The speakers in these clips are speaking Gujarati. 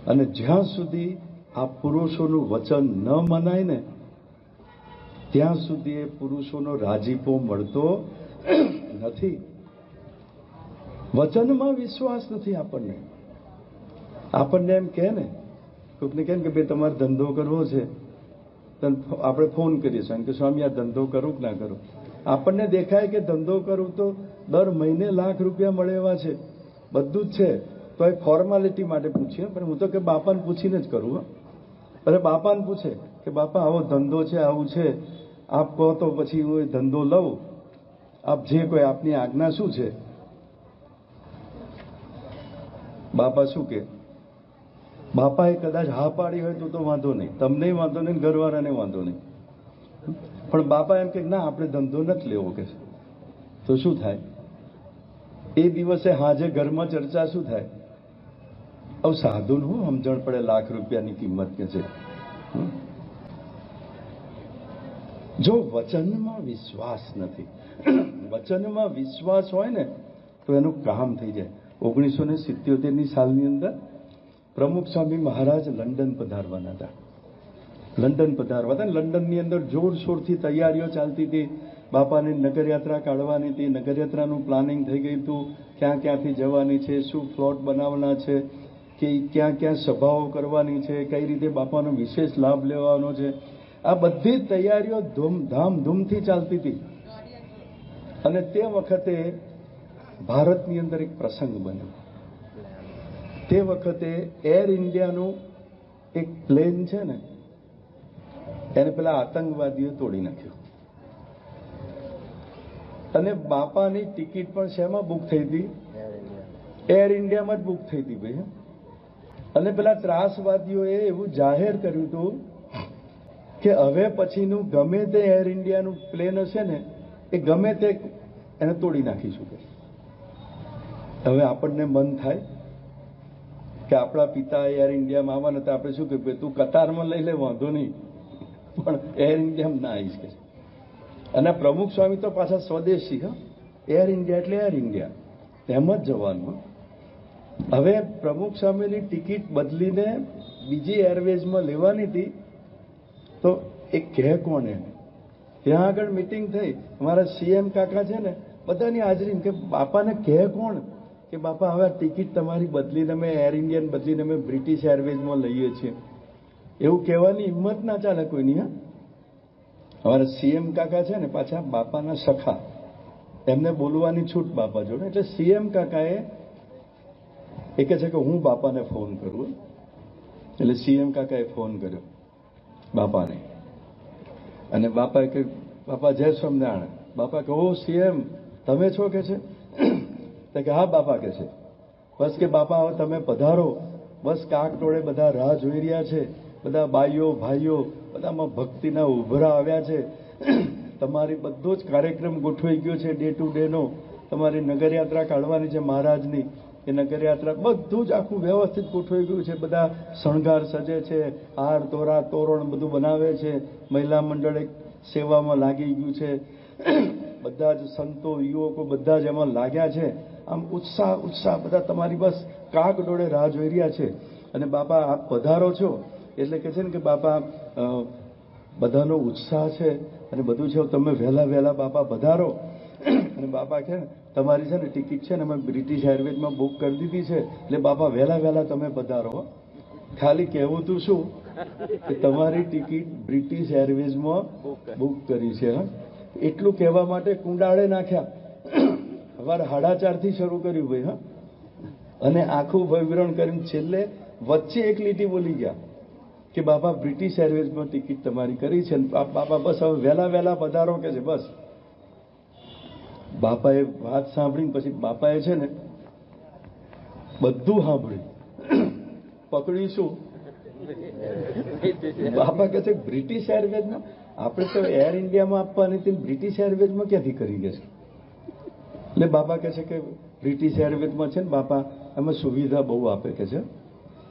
અને જ્યાં સુધી આ પુરુષોનું વચન ન મનાય ને ત્યાં સુધી એ પુરુષોનો રાજીપો મળતો નથી. વચનમાં વિશ્વાસ નથી આપણને. આપણને એમ કહે ને, કોઈકને કહે ને કે ભાઈ તમારે ધંધો કરવો છે, તો આપણે ફોન કરીએ છીએ કે સ્વામી આ ધંધો કરું કે ના કરું. આપણને દેખાય કે ધંધો કરું તો દર મહિને લાખ રૂપિયા મળે એવા છે, બધું જ છે, તો એ ફોર્માલિટી માટે પૂછીએ. પણ હું તો કે બાપાને પૂછીને જ કરું. અરે બાપાને પૂછે કે બાપા આવો ધંધો છે, આવું છે, આપ કહો તો પછી હું એ ધંધો લઉં, આપ જે કોઈ આપની આજ્ઞા શું છે. બાપા શું કે? બાપાએ કદાચ હા પાડી હોય તો વાંધો નહીં, તમને વાંધો નહીં, ઘરવાળાને વાંધો નહીં. પણ બાપા એમ કે ના આપણે ધંધો નથી લેવો કે, તો શું થાય? એ દિવસે હાજે ઘરમાં ચર્ચા શું થાય? હવે સાધુને હું સમજણ પડે લાખ રૂપિયાની કિંમત કે છે. જો વચનમાં વિશ્વાસ નથી, વચનમાં વિશ્વાસ હોય ને તો એનું કામ થઈ જાય. 1977ની સાલની અંદર પ્રમુખ સ્વામી મહારાજ લંડન પધારવાના હતા. લંડનની અંદર જોરશોરથી તૈયારીઓ ચાલતી હતી. બાપાની નગરયાત્રા કાઢવાની હતી. નગરયાત્રાનું પ્લાનિંગ થઈ ગયું હતું. ક્યાં ક્યાંથી જવાની છે, શું ફ્લોટ બનાવવાના છે, કે ક્યાં ક્યાં સભાઓ કરવાની છે, કઈ રીતે બાપાનો વિશેષ લાભ લેવાનો છે, આ બધી તૈયારીઓ ધામધૂમથી ચાલતી હતી. અને તે વખતે ભારતની અંદર એક પ્રસંગ બન્યો. તે વખતે એર ઇન્ડિયાનું એક પ્લેન છે ને, એને પેલા આતંકવાદીઓ તોડી નાખ્યું. અને બાપાની ટિકિટ પણ શેમાં બુક થઈ હતી? એર ઇન્ડિયામાં જ બુક થઈ હતી ભાઈ. અને પેલા ત્રાસવાદીઓએ એવું જાહેર કર્યું હતું કે હવે પછીનું ગમે તે એર ઇન્ડિયાનું પ્લેન હશે ને, એ ગમે તે એને તોડી નાખીશું. હવે આપણને મન થાય કે આપણા પિતા એર ઇન્ડિયામાં આવવાના હતા, આપણે શું કહ્યું, તું કતારમાં લઈ લે, વાંધો નહીં, પણ એર ઇન્ડિયામાં ના આવીશ કે. અને પ્રમુખ સ્વામી તો પાછા સ્વદેશી. એર ઇન્ડિયા એટલે એર ઇન્ડિયા, એમ જ જવાનું. હવે પ્રમુખ સ્વામીની ટિકિટ બદલીને બીજી એરવેઝમાં લેવાની હતી, તો એ કહે કોણ એને? ત્યાં આગળ મિટિંગ થઈ, અમારા સીએમ કાકા છે ને, બધાની હાજરી, કે બાપાને કહે કોણ કે બાપા હવે ટિકિટ તમારી બદલીને અમે એર ઇન્ડિયન બદલીને અમે બ્રિટિશ એરવેઝમાં લઈએ છીએ. એવું કહેવાની હિંમત ના ચાલે કોઈની. અમારા સીએમ કાકા છે ને પાછા બાપાના સખા, એમને બોલવાની છૂટ બાપા જોડે. એટલે સીએમ કાકાએ એ કહે છે કે હું બાપાને ફોન કરું. એટલે સીએમ કાકાએ ફોન કર્યો બાપાને, અને બાપાએ કે બાપા જય સ્વામિનારાયણ. બાપા કહો સીએમ તમે છો કે છે? તો કે હા બાપા કે છે. બસ કે બાપા હવે તમે પધારો, બસ કાક ટોળે બધા રાહ જોઈ રહ્યા છે, બધા બાઈઓ ભાઈઓ બધામાં ભક્તિના ઉભરા આવ્યા છે. તમારી બધો જ કાર્યક્રમ ગોઠવાઈ ગયો છે, ડે ટુ ડે નો. તમારી નગરયાત્રા કાઢવાની છે મહારાજની, એ નગરયાત્રા બધું જ આખું વ્યવસ્થિત ગોઠવાઈ ગયું છે. બધા શણગાર સજે છે, હાર તોરા તોરણ બધું બનાવે છે, મહિલા મંડળ એક સેવામાં લાગી ગયું છે, બધા જ સંતો યુવકો બધા જ એમાં લાગ્યા છે. આમ ઉત્સાહ બધા તમારી બસ કાક ડોળે રાહ જોઈ રહ્યા છે. અને બાપા આપ પધારો છો એટલે કે છે ને કે બાપા બધાનો ઉત્સાહ છે અને બધું છે, તમે વહેલા બાપા પધારો. અને બાપા કે તમારી છે ને ટિકિટ છે ને અમે બ્રિટિશ એરવેઝમાં બુક કરી દીધી છે, એટલે બાપા વહેલા તમે પધારો. ખાલી કહેવું તું શું કે તમારી ટિકિટ બ્રિટિશ એરવેઝમાં બુક કરી છે. એટલું કહેવા માટે કુંડાળે નાખ્યા. સવારે 4:30થી શરૂ કર્યું ભાઈ. અને આખું વિવરણ કરીને છેલ્લે વચ્ચે એક લીટી બોલી ગયા કે બાપા બ્રિટિશ એરવેઝમાં ટિકિટ તમારી કરી છે, બાપા બસ હવે વહેલા પધારો કે છે. બસ બાપાએ વાત સાંભળીને પછી બાપાએ છે ને બધું સાંભળ્યું, પકડ્યું શું? બાપા કહે છે બ્રિટિશ એરવેઝમાં, આપણે તો એર ઇન્ડિયામાં આપવાની હતી, બ્રિટિશ એરવેઝમાં ક્યાંથી કરી ગયા છે? એટલે બાપા કહે છે કે બ્રિટિશ એરવેઝમાં છે ને બાપા એમાં સુવિધા બહુ આપે કે છે.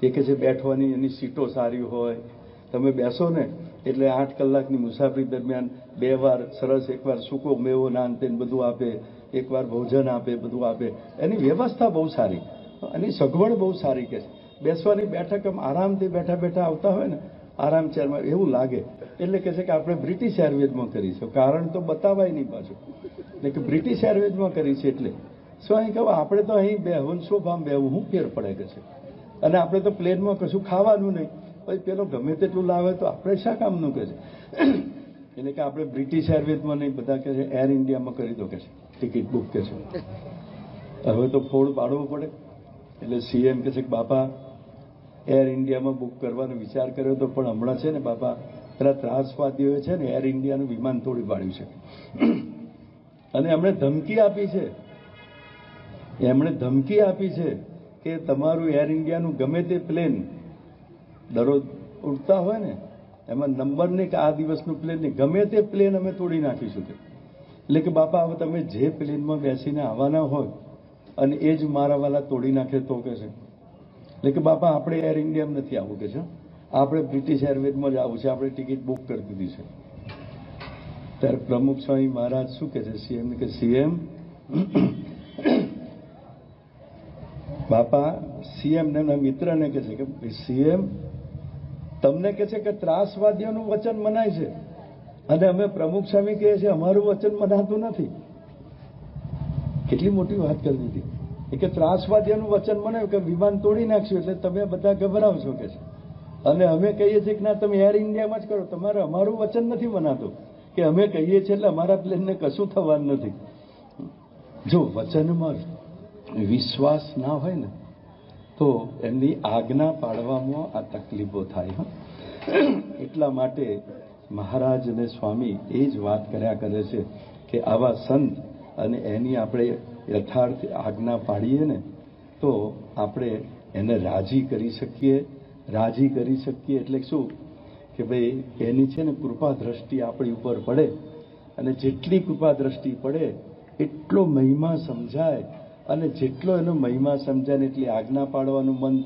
એ કહે છે બેઠવાની એની સીટો સારી હોય, તમે બેસો ને એટલે 8 કલાકની મુસાફરી દરમિયાન 2 વાર સરસ, એકવાર સૂકો મેવો નાન તેન બધું આપે, એકવાર ભોજન આપે, બધું આપે. એની વ્યવસ્થા બહુ સારી, એની સગવડ બહુ સારી કે છે. બેસવાની બેઠક આમ આરામથી બેઠા બેઠા આવતા હોય ને આરામ ચેરમાં એવું લાગે. એટલે કહે છે કે આપણે બ્રિટિશ એરવેઝમાં કરી છે. કારણ તો બતાવાય નહીં પાછું, એટલે કે બ્રિટિશ એરવેઝમાં કરી છે. એટલે શું અહીં કહું, આપણે તો અહીં બેહવું સોફામાં બેહવું શું ફેર પડે કે છે. અને આપણે તો પ્લેનમાં કશું ખાવાનું નહીં, પછી પેલો ગમે તેટલું લાવે તો આપણે શા કામનું કહે છે. એટલે કે આપણે બ્રિટિશ એરવેઝમાં નહીં, બધા કહે છે એર ઇન્ડિયામાં કરી દો કે છે, ટિકિટ બુક કે છે. હવે તો ફોડ પાડવો પડે. એટલે સીએમ કહે છે કે બાપા એર ઇન્ડિયામાં બુક કરવાનો વિચાર કર્યો તો, પણ હમણાં છે ને બાપા પેલા ત્રાસવાદીઓએ છે ને એર ઇન્ડિયાનું વિમાન તોડી પાડ્યું છે. અને એમણે ધમકી આપી છે, કે તમારું એર ઇન્ડિયાનું ગમે તે પ્લેન દરરોજ ઉડતા હોય ને એમાં નંબર નહીં કે આ દિવસનું પ્લેન નહીં, ગમે તે પ્લેન અમે તોડી નાખીશું. એટલે કે બાપા હવે તમે જે પ્લેનમાં બેસીને આવવાના હોય અને એ જ મારા વાલા તોડી નાખે તો કે છે. એટલે કે બાપા આપણે એર ઇન્ડિયામાં નથી આવવું કે છે, આપણે બ્રિટિશ એરવેઝમાં જ આવવું છે, આપણે ટિકિટ બુક કરી દીધી છે. ત્યારે પ્રમુખ સ્વામી મહારાજ શું કહે છે સીએમ કે સીએમ બાપા સીએમ ને મિત્રને કહે છે કે સીએમ તમને કહે છે કે ત્રાસવાદીઓનું વચન મનાય છે અને અમે પ્રમુખ સ્વામી કહે છે અમારું વચન મનાતું નથી. કેટલી મોટી વાત કરી દીધી કે ત્રાસવાદીઓનું વચન મનાયું કે વિમાન તોડી નાખશું એટલે તમે બધા ગભરાવશો કે છે. અને અમે કહીએ છીએ કે ના તમે એર ઇન્ડિયામાં જ કરો, તમારે અમારું વચન નથી મનાતું કે અમે કહીએ છીએ એટલે અમારા પ્લેનને કશું થવાનું નથી. જો વચનમાં વિશ્વાસ ના હોય ને તો એમની આજ્ઞા પાડવામાં આ તકલીફો થાય. એટલા માટે મહારાજ અને સ્વામી એ જ વાત કર્યા કરે છે કે આવા સંત અને એની આપણે યથાર્થ આજ્ઞા પાડીએ ને તો આપણે એને રાજી કરી શકીએ. એટલે શું કે ભાઈ એની છે ને કૃપા દ્રષ્ટિ આપણી ઉપર પડે, અને જેટલી કૃપા દ્રષ્ટિ પડે એટલો મહિમા સમજાય, અને જેટલો એનો મહિમા સમજાય ને એટલી આજ્ઞા પાડવાનું મન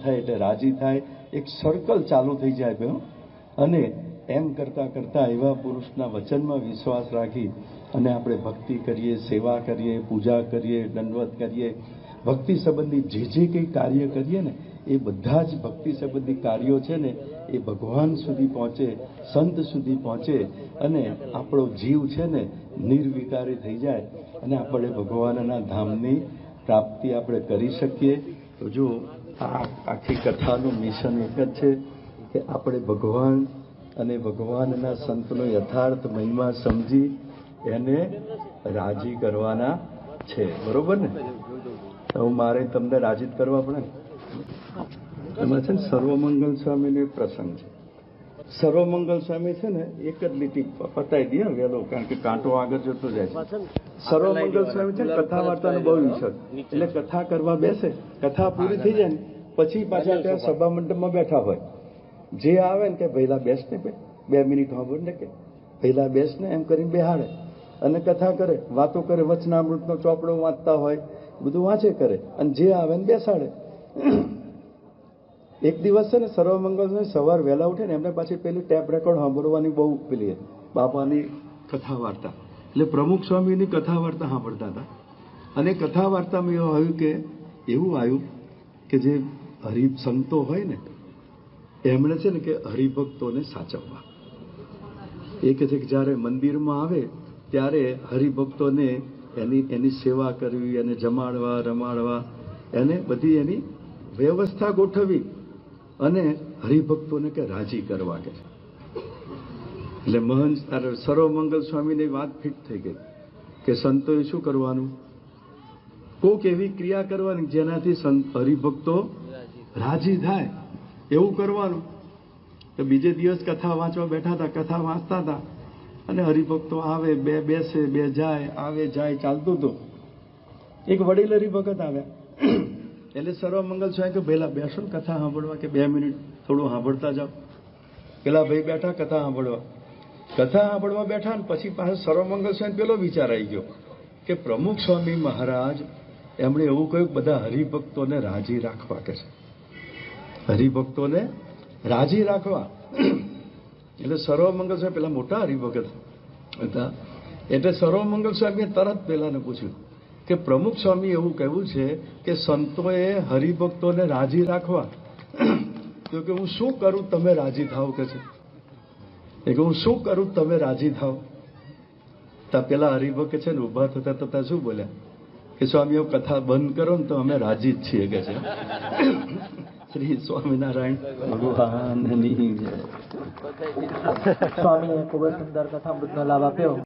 થાય, એટલે રાજી થાય. એક સર્કલ ચાલુ થઈ જાય ભાઈ. અને એમ કરતાં કરતાં એવા પુરુષના વચનમાં વિશ્વાસ રાખી અને આપણે ભક્તિ કરીએ, સેવા કરીએ, પૂજા કરીએ, દંડવત કરીએ, ભક્તિ સંબંધી જે કંઈ કાર્ય કરીએ ને એ બધા જ ભક્તિ સંબંધી કાર્યો છે ને એ ભગવાન સુધી પહોંચે, સંત સુધી પહોંચે, અને આપણો જીવ છે ને નિર્વિકારી થઈ જાય અને આપણે ભગવાનના ધામની પ્રાપ્તિ આપણે કરી શકીએ. તો જો આ આખી કથાનું મિશન એક જ છે કે આપણે ભગવાન અને ભગવાનના સંતનો યથાર્થ મહિમા સમજી એને રાજી કરવાના છે. બરોબર ને? તો મારે તમને રાજી કરવા પડે ને. એમાં છે ને સર્વમંગલ સ્વામીનો એક પ્રસંગ છે. સર્વમંગલ સ્વામી છે ને એક જ લીટી પતાવી દે વહેલો, કારણ કે કાંટો આગળ જતો જાય છે. સર્વમંગલ સ્વામી છે ને કથા વાર્તાનો બહુ વિષય, એટલે કથા કરવા બેસે, કથા પૂરી થઈ જાય ને પછી પાછા ત્યાં સભા મંડપમાં બેઠા હોય. જે આવે ને કે ભઈલા બેસ ને 2 મિનિટ સાંભળ ને કે ભઈલા બેસ ને એમ કરીને બેહાડે અને કથા કરે, વાતો કરે, વચનામૃતનો ચોપડો વાંચતા હોય, બધું વાંચે કરે, અને જે આવે ને બેસાડે. એક દિવસ છે ને સર્વમંગલ સવાર વહેલા ઉઠે ને એમને પાછી પેલી ટેપ રેકોર્ડ સાંભળવાની બહુ પેલી બાપાની કથા વાર્તા, એટલે પ્રમુખ સ્વામીની કથા વાર્તા સાંભળતા હતા. અને કથા વાર્તામાં એવું આવ્યું કે જે હરિસંતો હોય ને એમણે છે ને કે હરિભક્તોને સાચવવા. એ કહે છે કે જ્યારે મંદિરમાં આવે ત્યારે હરિભક્તોને એની સેવા કરવી, એને જમાડવા, રમાડવા, એને બધી એની વ્યવસ્થા ગોઠવવી અને હરિભક્તોને કે રાજી કરવા કે. એટલે મહંત સર્વમંગલ સ્વામીની વાત ફિટ થઈ ગઈ કે સંતોએ શું કરવાનું, કોક એવી ક્રિયા કરવાની જેનાથી હરિભક્તો રાજી થાય એવું કરવાનું. તો બીજે દિવસ કથા વાંચવા બેઠા હતા, કથા વાંચતા હતા અને હરિભક્તો આવે, બે બેસે, બે જાય, આવે જાય ચાલતું હતું. એક વડીલ હરિભગત આવ્યા, એટલે સર્વમંગલ સ્વામી કે ભેલા બેસો ને કથા સાંભળવા, કે 2 મિનિટ થોડું સાંભળતા જાઓ. પેલા ભાઈ બેઠા કથા સાંભળવા બેઠા ને પછી પાછા સર્વમંગલ સ્વામી પેલો વિચાર આવી ગયો કે પ્રમુખ સ્વામી મહારાજ એમણે એવું કહ્યું બધા હરિભક્તોને રાજી રાખવા કે છે, હરિભક્તોને રાજી રાખવા. એટલે સર્વમંગલ સ્વામી પેલા મોટા હરિભગત હતા, એટલે સર્વમંગલ સ્વામીએ તરત પેલાને પૂછ્યું કે પ્રમુખ સ્વામી એવું કહેવું છે કે સંતોએ હરિભક્તોને રાજી રાખવા, તો કે હું શું કરું તમે રાજી થાવ કે છે, કે હું શું કરું તમે રાજી થાવ. તા પેલા હરિભક્ત છે ને ઉભા થતા થતા શું બોલ્યા કે સ્વામી એવું કથા બંધ કરો ને તો અમે રાજી જ છીએ કે છે. શ્રી સ્વામિનારાયણ ભગવાનની જય. સ્વામીએ ખૂબ જ સુંદર કથામૃતનો લાભ આપ્યો.